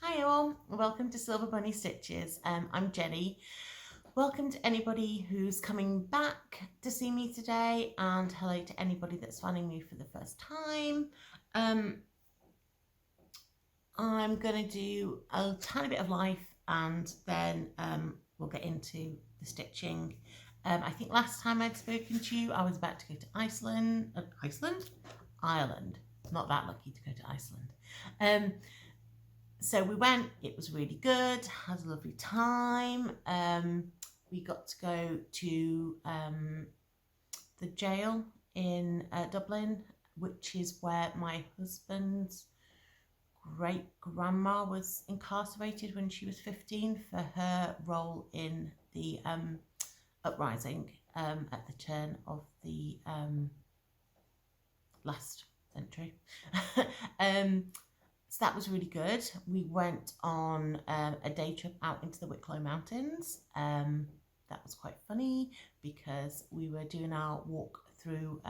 Hi all, welcome to Silver Bunny Stitches. I'm Jenny. Welcome to anybody who's coming back to see me today, and hello to anybody that's finding me for the first time. I'm going to do a tiny bit of life and then we'll get into the stitching. I think last time I'd spoken to you, I was about to go to Iceland. Ireland. Not that lucky to go to Iceland. So we went, it was really good, had a lovely time. We got to go to the jail in Dublin, which is where my husband's great grandma was incarcerated when she was 15 for her role in the uprising at the turn of the last century. So that was really good. We went on a day trip out into the Wicklow Mountains. That was quite funny because we were doing our walk through,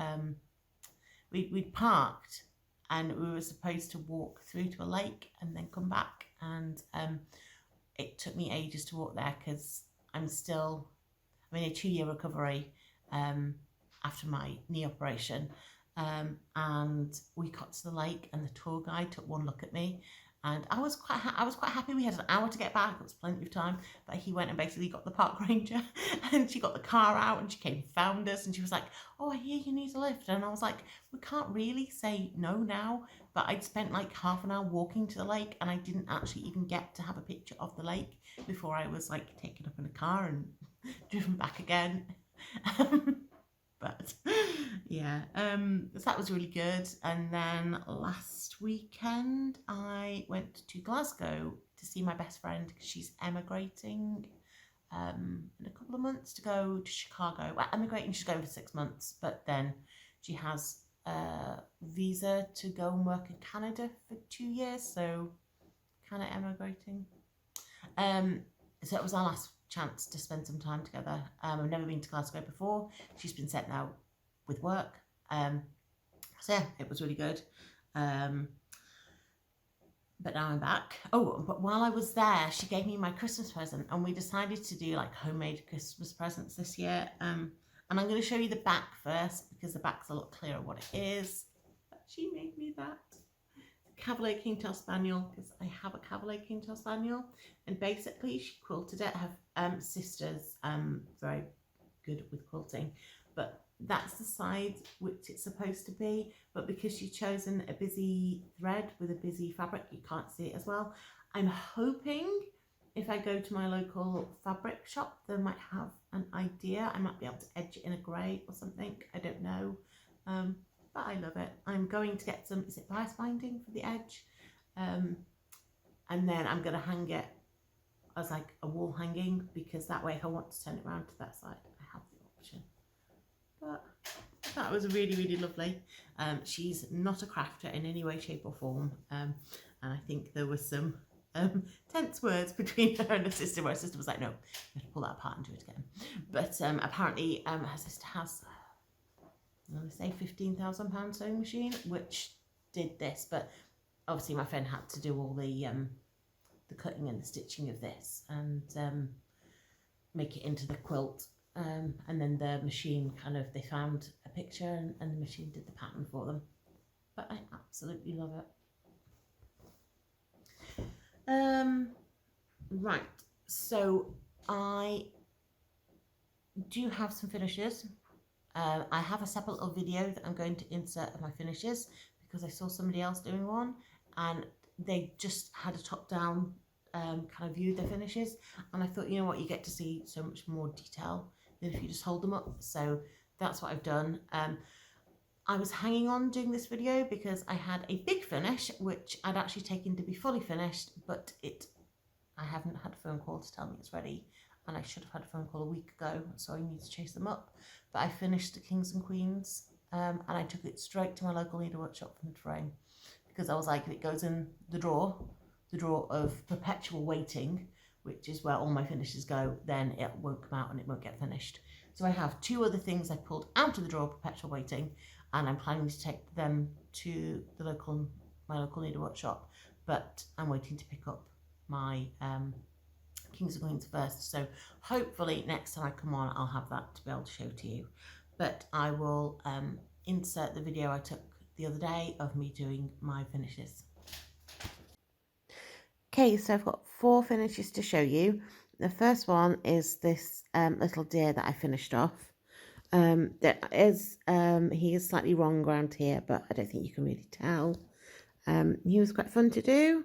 we'd parked and we were supposed to walk through to a lake and then come back, and it took me ages to walk there because I'm in a 2-year recovery after my knee operation. And we got to the lake and the tour guide took one look at me, and I was quite happy. We had an hour to get back, it was plenty of time, but he went and basically got the park ranger and she got the car out and she came and found us, and she was like, "Oh, I hear you need a lift." And I was like, we can't really say no now, but I'd spent like half an hour walking to the lake and I didn't actually even get to have a picture of the lake before I was like taken up in a car and driven back again. But yeah, so that was really good. And then last weekend I went to Glasgow to see my best friend because she's emigrating in a couple of months to go to Chicago. Well, emigrating, she's going for 6 months, but then she has a visa to go and work in Canada for 2 years, so kind of emigrating. So it was our last chance to spend some time together. I've never been to Glasgow before. She's been sent out with work. So yeah, it was really good. But now I'm back. Oh, but while I was there, she gave me my Christmas present, and we decided to do like homemade Christmas presents this year. And I'm going to show you the back first because the back's a lot clearer what it is. But she made me that. Cavalier Kingtail Spaniel, because I have a Cavalier Kingtail Spaniel, and basically she quilted it. Her sisters very good with quilting, but that's the side which it's supposed to be, but because she's chosen a busy thread with a busy fabric, you can't see it as well. I'm hoping if I go to my local fabric shop, they might have an idea. I might be able to edge it in a grey or something, I don't know. But I love it. I'm going to get some, is it bias binding for the edge? And then I'm going to hang it as like a wall hanging, because that way if I want to turn it around to that side, I have the option. But that was really, really lovely. She's not a crafter in any way, shape or form. And I think there was some tense words between her and her sister, where her sister was like, no, you have to pull that apart and do it again. But apparently her sister has, I'm going to say £15,000 sewing machine, which did this, but obviously my friend had to do all the cutting and the stitching of this and make it into the quilt, and then the machine kind of, they found a picture and the machine did the pattern for them. But I absolutely love it. Right, so I do have some finishes. I have a separate little video that I'm going to insert of my finishes because I saw somebody else doing one and they just had a top-down kind of view of their finishes, and I thought, you know what, you get to see so much more detail than if you just hold them up. So that's what I've done. I was hanging on doing this video because I had a big finish which I'd actually taken to be fully finished, but I haven't had a phone call to tell me it's ready, and I should have had a phone call a week ago, so I need to chase them up. But I finished the Kings and Queens, and I took it straight to my local needle workshop from the frame, because I was like, if it goes in the drawer of perpetual waiting, which is where all my finishes go, then it won't come out and it won't get finished. So I have 2 other things I pulled out of the drawer of perpetual waiting, and I'm planning to take them to my local needle workshop, but I'm waiting to pick up my Kings and Queens first. So hopefully next time I come on, I'll have that to be able to show to you. But I will insert the video I took the other day of me doing my finishes. Okay, so I've got 4 finishes to show you. The first one is this little deer that I finished off. There is he is slightly wrong around here, but I don't think you can really tell. He was quite fun to do,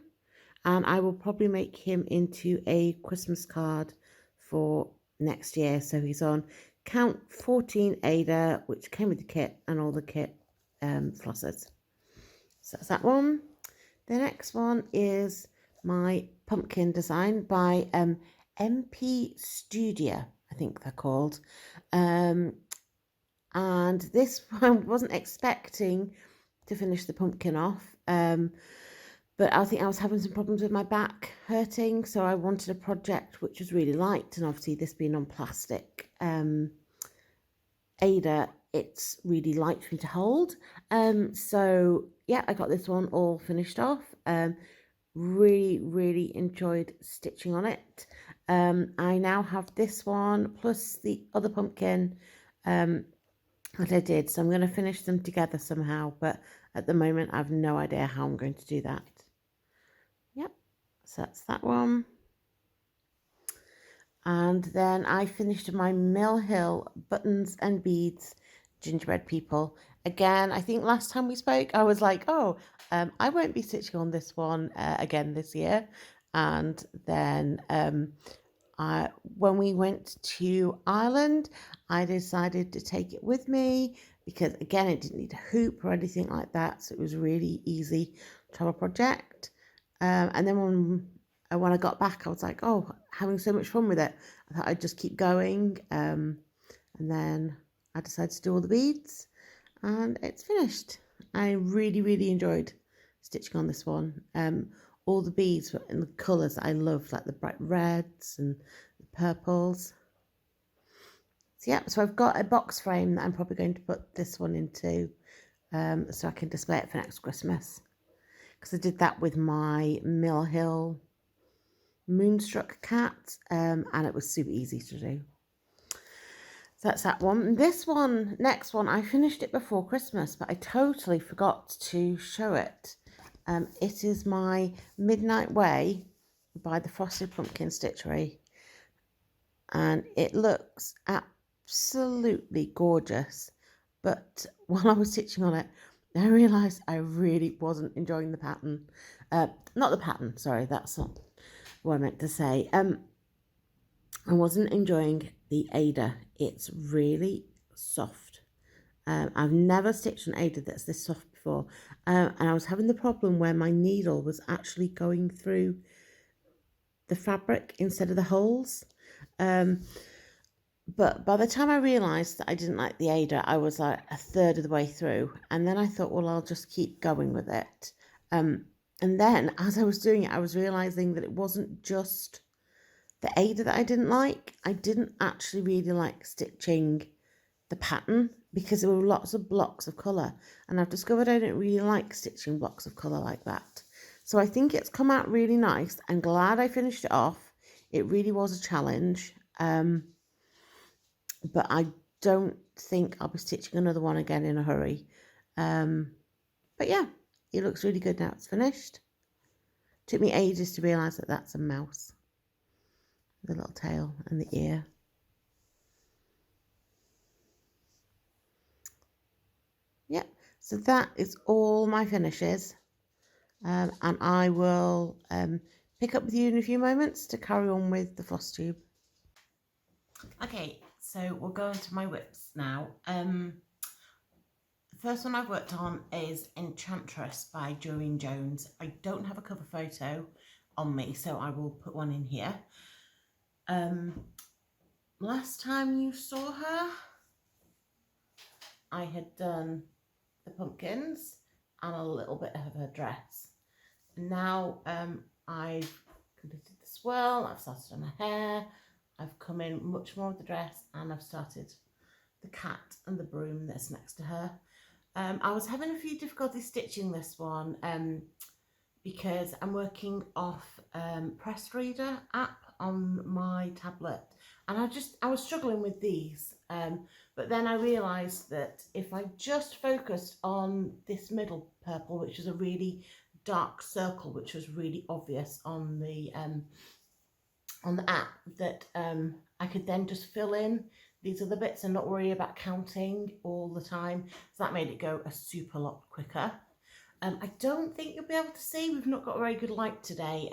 and I will probably make him into a Christmas card for next year. So he's on count 14 Ada, which came with the kit and all the kit flossers. So that's that one. The next one is my pumpkin design by MP Studio, I think they're called. And this one wasn't expecting to finish the pumpkin off, but I think I was having some problems with my back hurting, so I wanted a project which was really light, and obviously this being on plastic Ada, it's really light for me to hold. So yeah, I got this one all finished off. Really enjoyed stitching on it. I now have this one plus the other pumpkin that I did, so I'm going to finish them together somehow, but at the moment I have no idea how I'm going to do that. Yep, so that's that one. And then I finished my Mill Hill buttons and beads gingerbread people. Again, I think last time we spoke I was like, oh, I won't be stitching on this one again this year. And then when we went to Ireland, I decided to take it with me because, again, it didn't need a hoop or anything like that, so it was really easy travel project. And then when I got back, I was like, oh, having so much fun with it. I thought I'd just keep going. And then I decided to do all the beads, and it's finished. I really enjoyed stitching on this one. All the beads were in the colours I loved, like the bright reds and the purples. So yeah, so I've got a box frame that I'm probably going to put this one into, so I can display it for next Christmas. Because I did that with my Mill Hill Moonstruck cat, and it was super easy to do. So that's that one. This one, next one, I finished it before Christmas, but I totally forgot to show it. It is my Midnight Way by the Frosted Pumpkin Stitchery, and it looks absolutely gorgeous. But while I was stitching on it, I realised I really wasn't enjoying the pattern. Not the pattern, sorry, that's not what I meant to say. I wasn't enjoying the Ada. It's really soft. I've never stitched an Ada that's this soft before, and I was having the problem where my needle was actually going through the fabric instead of the holes. But by the time I realised that I didn't like the Ada, I was like a third of the way through, and then I thought, well, I'll just keep going with it. And then as I was doing it, I was realising that it wasn't just the Ada that I didn't like. I didn't actually really like stitching the pattern because there were lots of blocks of colour, and I've discovered I don't really like stitching blocks of colour like that. So I think it's come out really nice. I'm glad I finished it off. It really was a challenge, but I don't think I'll be stitching another one again in a hurry. But yeah, it looks really good now it's finished. Took me ages to realise that that's a mouse. The little tail and the ear. Yep, so that is all my finishes. And I will pick up with you in a few moments to carry on with the floss tube. Okay, so we'll go into my WIPS now. The first one I've worked on is Enchantress by Doreen Jones. I don't have a cover photo on me, so I will put one in here. Last time you saw her, I had done the pumpkins and a little bit of her dress. And now I've completed the swirl, I've started on her hair, I've come in much more of the dress, and I've started the cat and the broom that's next to her. I was having a few difficulties stitching this one because I'm working off Press Reader app on my tablet, and I was struggling with these, but then I realised that if I just focused on this middle purple, which is a really dark circle, which was really obvious on the app, that I could then just fill in these other bits and not worry about counting all the time. So that made it go a super lot quicker. I don't think you'll be able to see. We've not got a very good light today.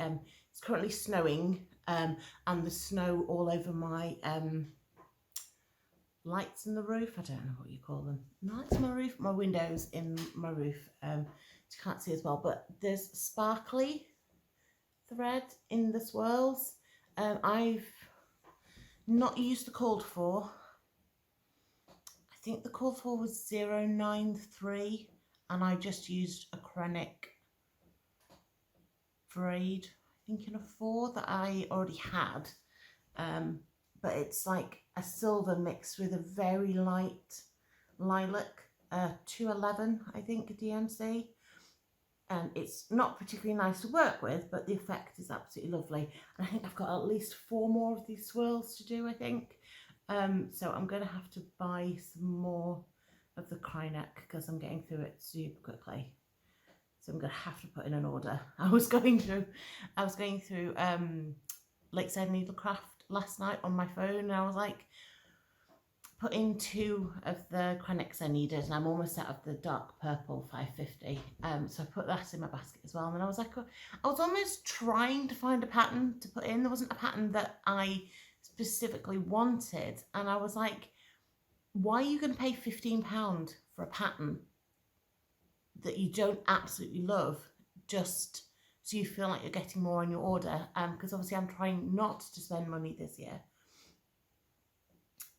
It's currently snowing, and the snow all over my lights in the roof. I don't know what you call them. Lights in my roof, my windows in my roof. You can't see as well, but there's sparkly thread in the swirls. I've not used the called for. I think the called for was 093, and I just used a Krennic braid, I think in a 4 that I already had, but it's like a silver mixed with a very light lilac, 211 I think, a DMC. And it's not particularly nice to work with, but the effect is absolutely lovely. And I think I've got at least 4 more of these swirls to do, I think. So I'm going to have to buy some more of the Krennic because I'm getting through it super quickly. So I'm going to have to put in an order. I was going through Lakeside Needlecraft last night on my phone, and I was like, put in 2 of the Krennics I needed, and I'm almost out of the dark purple 550. So I put that in my basket as well. And then I was like, I was almost trying to find a pattern to put in. There wasn't a pattern that I specifically wanted, and I was like, why are you going to pay £15 for a pattern that you don't absolutely love just so you feel like you're getting more on your order? Because obviously I'm trying not to spend money this year.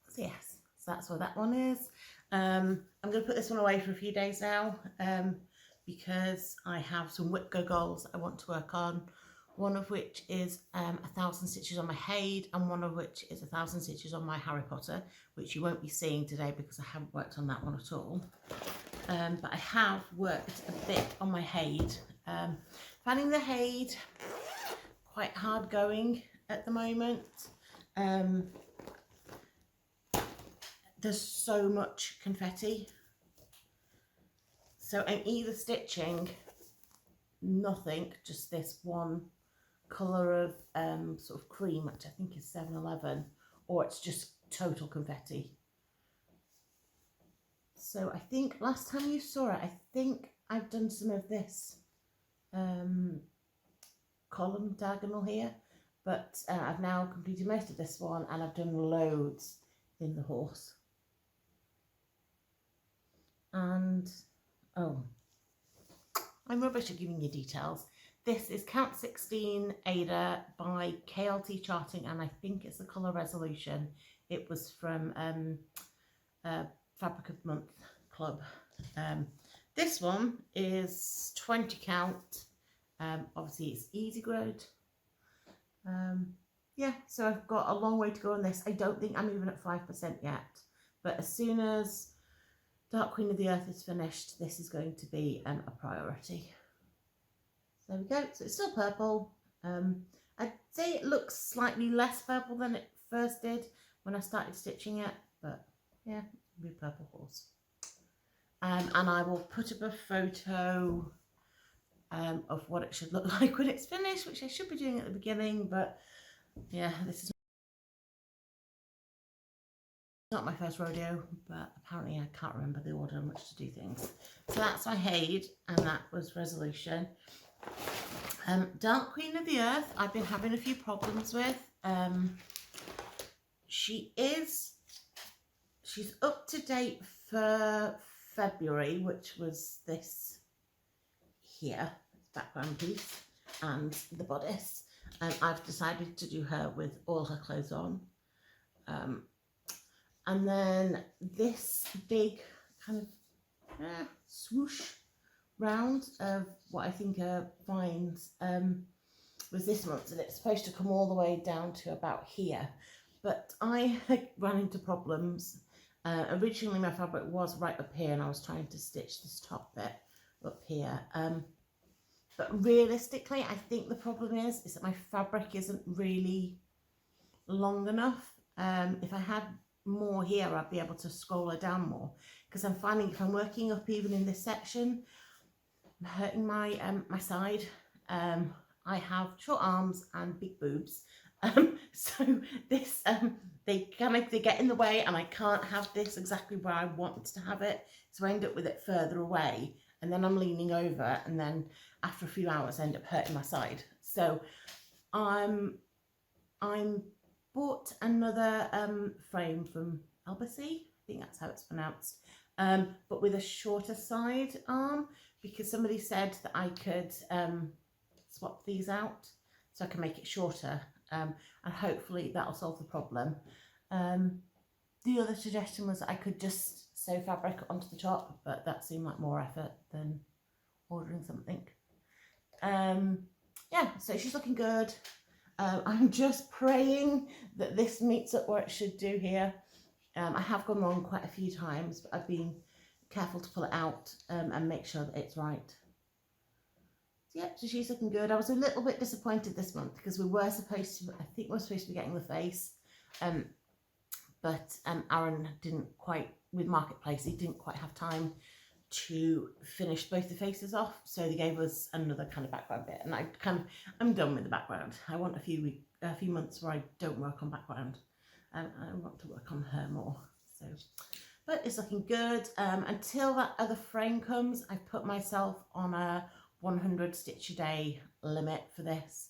So yes. So that's what that one is. I'm going to put this one away for a few days now, because I have some WIPS goals I want to work on, one of which is 1,000 stitches on my Haid, and one of which is 1,000 stitches on my Harry Potter, which you won't be seeing today because I haven't worked on that one at all. But I have worked a bit on my Haid. Finding the Haid quite hard going at the moment. There's so much confetti, so I'm either stitching nothing, just this one colour of sort of cream, which I think is 711, or it's just total confetti. So I think last time you saw it, I think I've done some of this column diagonal here, but I've now completed most of this one, and I've done loads in the horse. And oh, I'm rubbish at giving you details. This is Count 16 Ada by KLT Charting, and I think it's the colour Resolution. It was from Fabric of the Month Club. This one is 20 count. Obviously it's easy grade. Yeah, so I've got a long way to go on this. I don't think I'm even at 5% yet, but as soon as Dark Queen of the Earth is finished, this is going to be a priority. So there we go. So it's still purple. I'd say it looks slightly less purple than it first did when I started stitching it, but yeah, it'll be a purple horse. And I will put up a photo of what it should look like when it's finished, which I should be doing at the beginning, but yeah, this is not my first rodeo, but apparently I can't remember the order in which to do things. So that's my Haid, and that was Resolution. Dark Queen of the Earth, I've been having a few problems with. She's up to date for February, which was this here, background piece, and the bodice. And I've decided to do her with all her clothes on. And then this big kind of swoosh round of what I think are vines was this month, and it's supposed to come all the way down to about here. But I ran into problems. Originally my fabric was right up here, and I was trying to stitch this top bit up here. But realistically, I think the problem is that my fabric isn't really long enough. If I had more here, I'd be able to scroll her down more, because I'm finding if I'm working up even in this section, I'm hurting my my side. I have short arms and big boobs, so this they get in the way, and I can't have this exactly where I want to have it, so I end up with it further away, and then I'm leaning over, and then after a few hours I end up hurting my side. So I'm bought another frame from Albacea, I think that's how it's pronounced, but with a shorter side arm, because somebody said that I could swap these out so I can make it shorter, and hopefully that'll solve the problem. The other suggestion was that I could just sew fabric onto the top, but that seemed like more effort than ordering something. Yeah, so she's looking good. I'm just praying that this meets up where it should do here. I have gone wrong quite a few times, but I've been careful to pull it out and make sure that it's right. So yeah, so she's looking good. I was a little bit disappointed this month because we were supposed to, I think we're supposed to be getting the face, but Aaron didn't quite, with Marketplace, he didn't quite have time to finish both the faces off, so they gave us another kind of background bit, and I'm done with the background. I want a few months where I don't work on background, and I want to work on her more. So, but it's looking good. Until that other frame comes, I've put myself on a 100 stitch a day limit for this,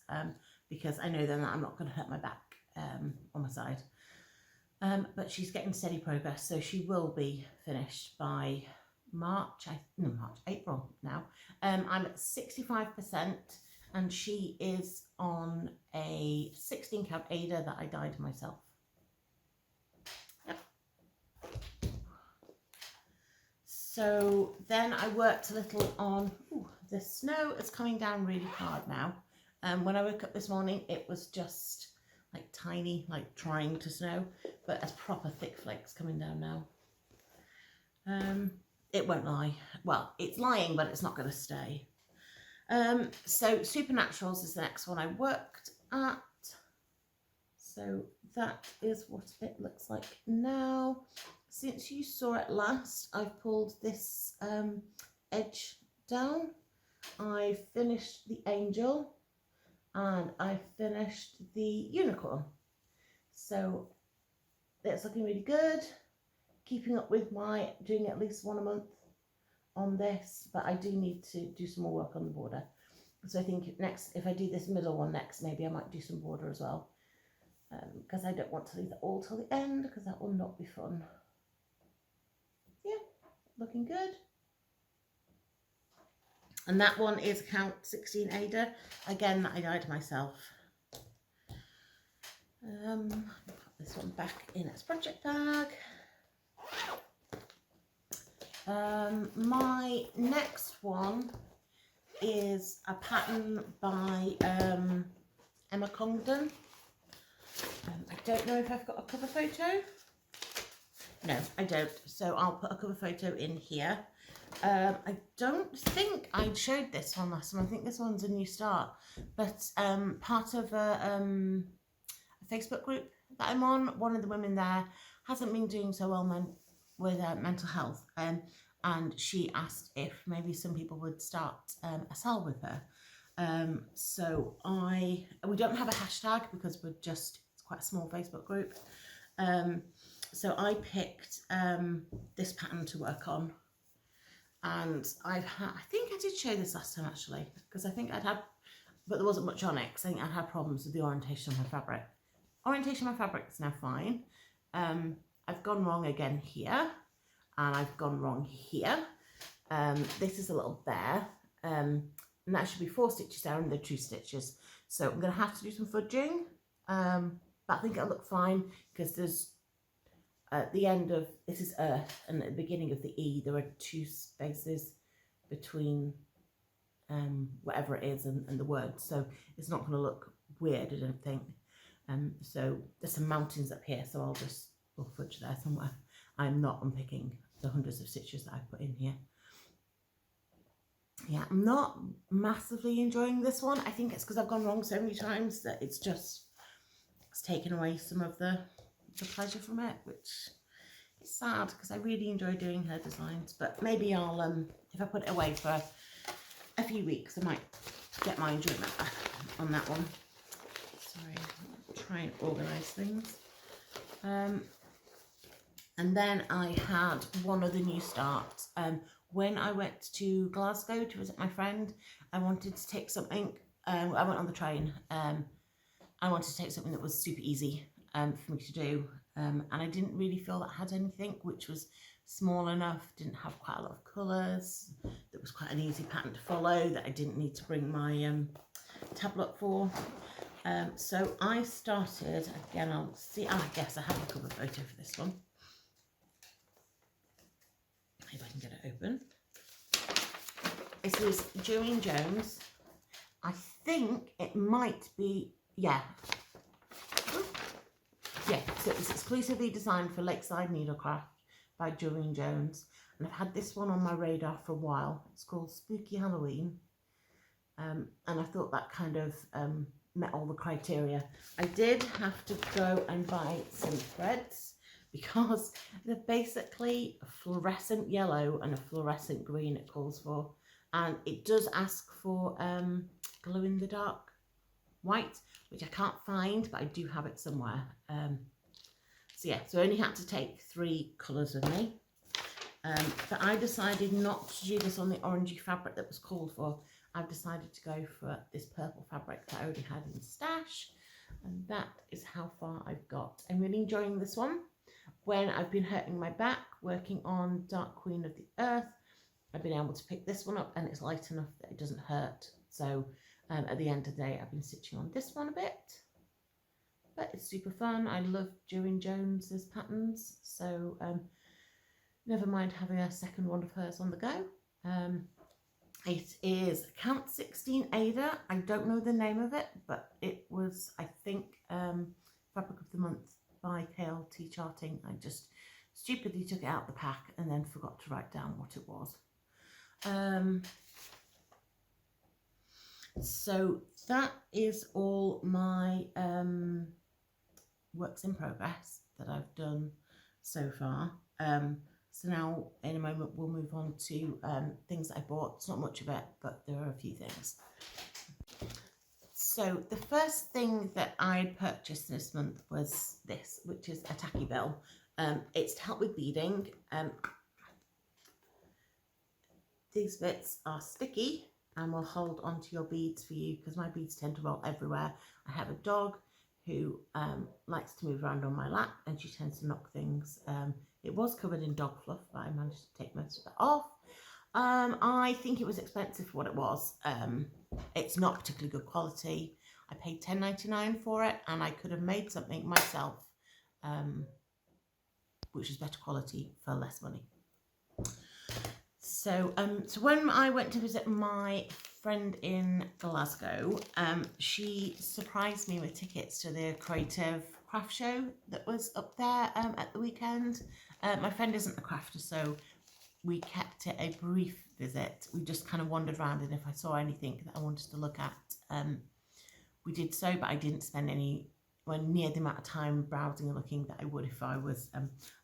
because I know then that I'm not going to hurt my back on my side. But she's getting steady progress, so she will be finished by April now. I'm at 65%, and she is on a 16 count Ada that I dyed myself. Yep. So then I worked a little on, the snow is coming down really hard now. When I woke up this morning, it was just like tiny, like trying to snow, but as proper thick flakes coming down now. It won't lie. Well, it's lying, but it's not going to stay. So Supernaturals is the next one I worked at. So that is what it looks like now. Since you saw it last, I've pulled this edge down. I finished the angel and I finished the unicorn. So it's looking really good. Keeping up with my doing at least one a month on this, but I do need to do some more work on the border. So I think next, if I do this middle one next, maybe I might do some border as well, because I don't want to leave it all till the end, because that will not be fun. Yeah, looking good. And that one is count 16 Ada, again that I dyed myself. Put this one back in its project bag. My next one is a pattern by Emma Congdon. I don't know if I've got a cover photo. No, I don't. So I'll put a cover photo in here. I don't think I showed this one last time. I think this one's a new start, but part of a Facebook group that I'm on, one of the women there hasn't been doing so well with mental health, and she asked if maybe some people would start a sell with her. So we don't have a hashtag because it's quite a small Facebook group. So I picked this pattern to work on, and I think I did show this last time actually, because I think but there wasn't much on it because I think I'd had problems with the orientation of my fabric. Orientation of my fabric is now fine. I've gone wrong again here, and I've gone wrong here. This is a little bare, and that should be 4 stitches there, and they're 2 stitches. So I'm going to have to do some fudging, but I think it'll look fine, because there's at the end of, this is earth, and at the beginning of the E, there are 2 spaces between whatever it is and the word, so it's not going to look weird, I don't think. So there's some mountains up here, so we'll fudge there somewhere. I'm not unpicking the hundreds of stitches that I've put in here. Yeah, I'm not massively enjoying this one. I think it's because I've gone wrong so many times that it's taken away some of the pleasure from it, which is sad because I really enjoy doing her designs. But maybe I'll, if I put it away for a few weeks, I might get my enjoyment back on that one. Sorry, I'll try and organise things. And then I had one other new start. When I went to Glasgow to visit my friend, I wanted to take something, I went on the train, I wanted to take something that was super easy for me to do, and I didn't really feel that had anything which was small enough, didn't have quite a lot of colours, that was quite an easy pattern to follow, that I didn't need to bring my tablet for. So I started, again I'll see, I guess I have a cover photo for this one. If I can get it open. This is Joanne Jones. I think it might be, yeah. Yeah, so it's exclusively designed for Lakeside Needlecraft by Joanne Jones. And I've had this one on my radar for a while. It's called Spooky Halloween. And I thought that kind of met all the criteria. I did have to go and buy some threads, because they're basically a fluorescent yellow and a fluorescent green it calls for, and it does ask for glow in the dark white, which I can't find, but I do have it somewhere. So yeah, so I only had to take 3 colours with me, but I decided not to do this on the orangey fabric that was called for. I've decided to go for this purple fabric that I already had in the stash, and that is how far I've got. I'm really enjoying this one. When I've been hurting my back working on Dark Queen of the Earth, I've been able to pick this one up and it's light enough that it doesn't hurt. So at the end of the day, I've been stitching on this one a bit, but it's super fun. I love Joanne Jones's patterns, so never mind having a second one of hers on the go. It is Count 16 Ada. I don't know the name of it, but it was, I think, Fabric of the Month by KLT Charting. I just stupidly took it out the pack and then forgot to write down what it was. So that is all my works in progress that I've done so far. So now in a moment we'll move on to things I bought. It's not much of it, but there are a few things. So the first thing that I purchased this month was this, which is a tacky bill. It's to help with beading. These bits are sticky and will hold onto your beads for you, because my beads tend to roll everywhere. I have a dog who likes to move around on my lap, and she tends to knock things. It was covered in dog fluff, but I managed to take most of it off. I think it was expensive for what it was. It's not particularly good quality. I paid $10.99 for it, and I could have made something myself, which is better quality for less money. So, so when I went to visit my friend in Glasgow, she surprised me with tickets to the creative craft show that was up there at the weekend. My friend isn't a crafter, so we kept it a brief visit. We just kind of wandered around, and if I saw anything that I wanted to look at, we did so, but I didn't spend anywhere near the amount of time browsing and looking that I would if I was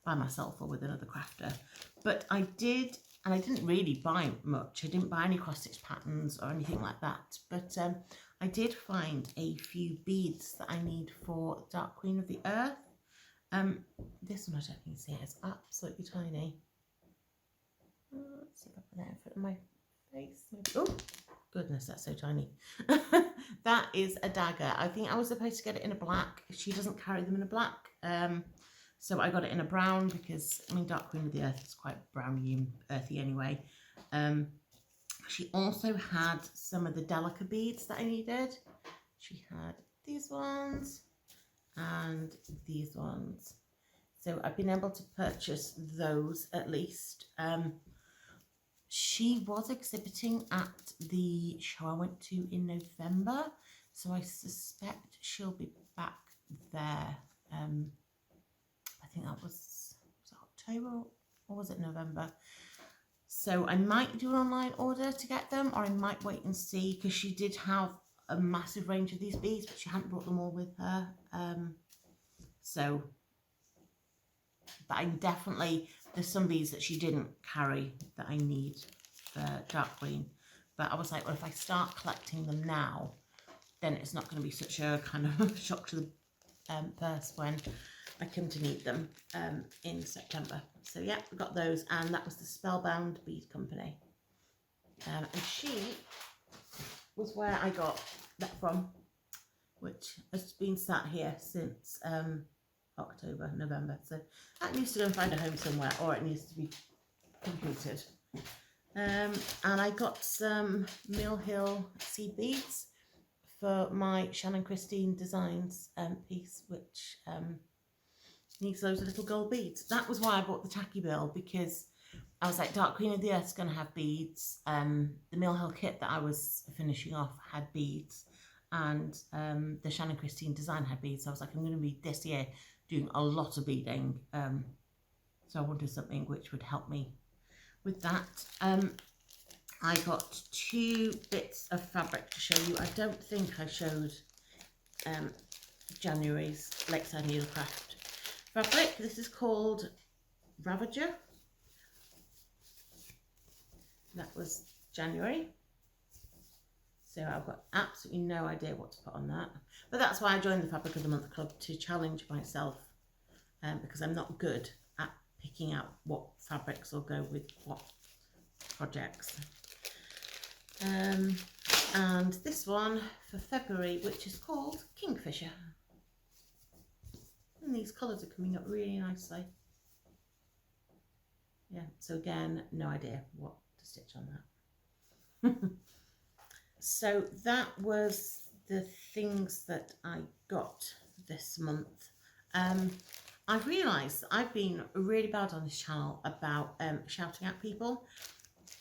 by myself or with another crafter. But I did, and I didn't really buy much. I didn't buy any cross-stitch patterns or anything like that, but I did find a few beads that I need for Dark Queen of the Earth. This one I don't think you can see it, it's absolutely tiny. Let's see if I put that in front of my face. Maybe. Oh, goodness, that's so tiny. That is a dagger. I think I was supposed to get it in a black. She doesn't carry them in a black. So I got it in a brown because, I mean, Dark Queen of the Earth is quite browny and earthy anyway. She also had some of the Delica beads that I needed. She had these ones and these ones. So I've been able to purchase those at least. She was exhibiting at the show I went to in November, so I suspect she'll be back there. I think that was it October or was it November? So I might do an online order to get them, or I might wait and see, because she did have a massive range of these beads, but she hadn't brought them all with her. But I'm definitely, there's some beads that she didn't carry that I need for dark green. But I was like, well, if I start collecting them now, then it's not going to be such a kind of shock to the purse when I come to need them in September. So yeah, I got those, and that was the Spellbound Bead Company. And she was where I got that from, which has been sat here since October, November. So that needs to go and find a home somewhere, or it needs to be completed. And I got some Mill Hill seed beads for my Shannon Christine Designs piece, which needs loads of little gold beads. That was why I bought the tacky bill, because I was like, Dark Queen of the Earth's going to have beads. The Mill Hill kit that I was finishing off had beads, and the Shannon Christine Design had beads. So I was like, I'm going to be this year doing a lot of beading. So I wanted something which would help me with that. I got 2 bits of fabric to show you. I don't think I showed January's Lakeside Needlecraft fabric. This is called Ravager. That was January. So I've got absolutely no idea what to put on that. But that's why I joined the Fabric of the Month Club, to challenge myself, because I'm not good at picking out what fabrics will go with what projects. And this one for February, which is called Kingfisher. And these colours are coming up really nicely. Yeah, so again, no idea what to stitch on that. So that was the things that I got this month. I've realised that I've been really bad on this channel about shouting at people.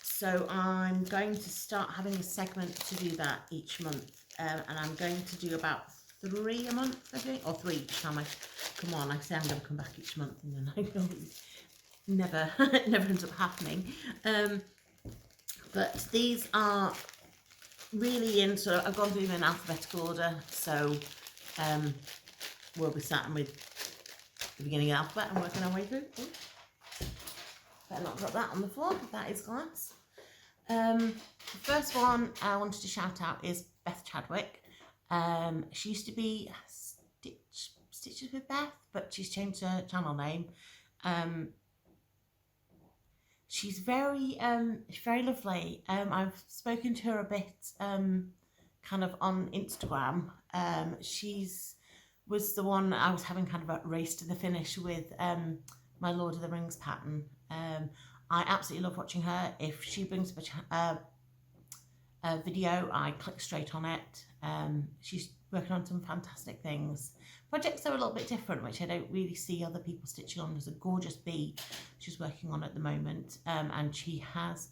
So I'm going to start having a segment to do that each month. And I'm going to do about 3 a month, I think, or 3 each time I come on. I say I'm going to come back each month, and then I know never, it never ends up happening. But these are really in sort of, I've gone through them in alphabetical order. So we'll be starting with the beginning of the alphabet and working our way through. Ooh. Better not drop that on the floor, that is glass. The first one I wanted to shout out is Beth Chadwick. She used to be Stitches with Beth, but she's changed her channel name. She's very lovely. I've spoken to her a bit kind of on Instagram. She's was the one I was having kind of a race to the finish with my Lord of the Rings pattern. I absolutely love watching her. If she brings up a video, I click straight on it. She's working on some fantastic things. Projects are a little bit different, which I don't really see other people stitching on. There's a gorgeous bee she's working on at the moment, and she has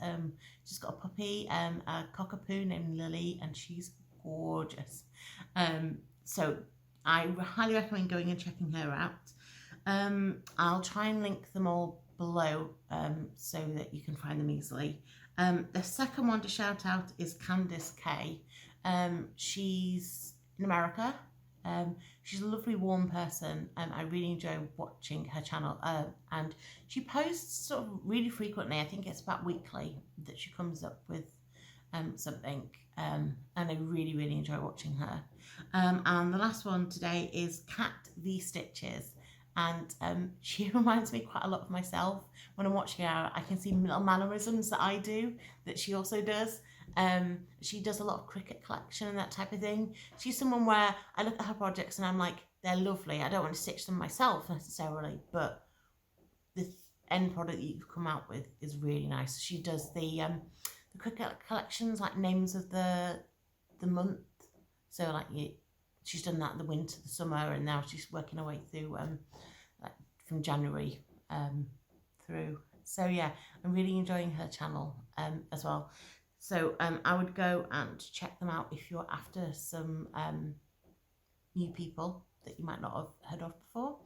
she's got a puppy, a cockapoo named Lily, and she's gorgeous. So I highly recommend going and checking her out. I'll try and link them all below so that you can find them easily. The second one to shout out is Candice K. She's in America. She's a lovely, warm person. I really enjoy watching her channel, and she posts sort of really frequently. I think it's about weekly that she comes up with something, and I really, really enjoy watching her. And the last one today is Cat V Stitches, and she reminds me quite a lot of myself. When I'm watching her, I can see little mannerisms that I do that she also does. She does a lot of cricket collection and that type of thing. She's someone where I look at her projects and I'm like, they're lovely. I don't want to stitch them myself necessarily, but the end product that you've come out with is really nice. She does the cricket collections, like names of the month. So like she's done that in the winter, the summer, and now she's working her way through like from January through. So yeah, I'm really enjoying her channel as well. So I would go and check them out if you're after some new people that you might not have heard of before.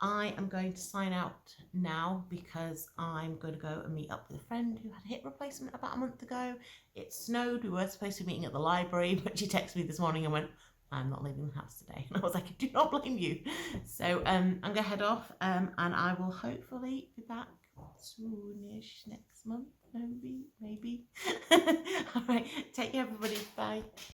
I am going to sign out now because I'm going to go and meet up with a friend who had a hip replacement about a month ago. It snowed. We were supposed to be meeting at the library, but she texted me this morning and went, I'm not leaving the house today. And I was like, I do not blame you. So I'm going to head off and I will hopefully be back soonish next month. Maybe. All right. Take care, everybody. Bye.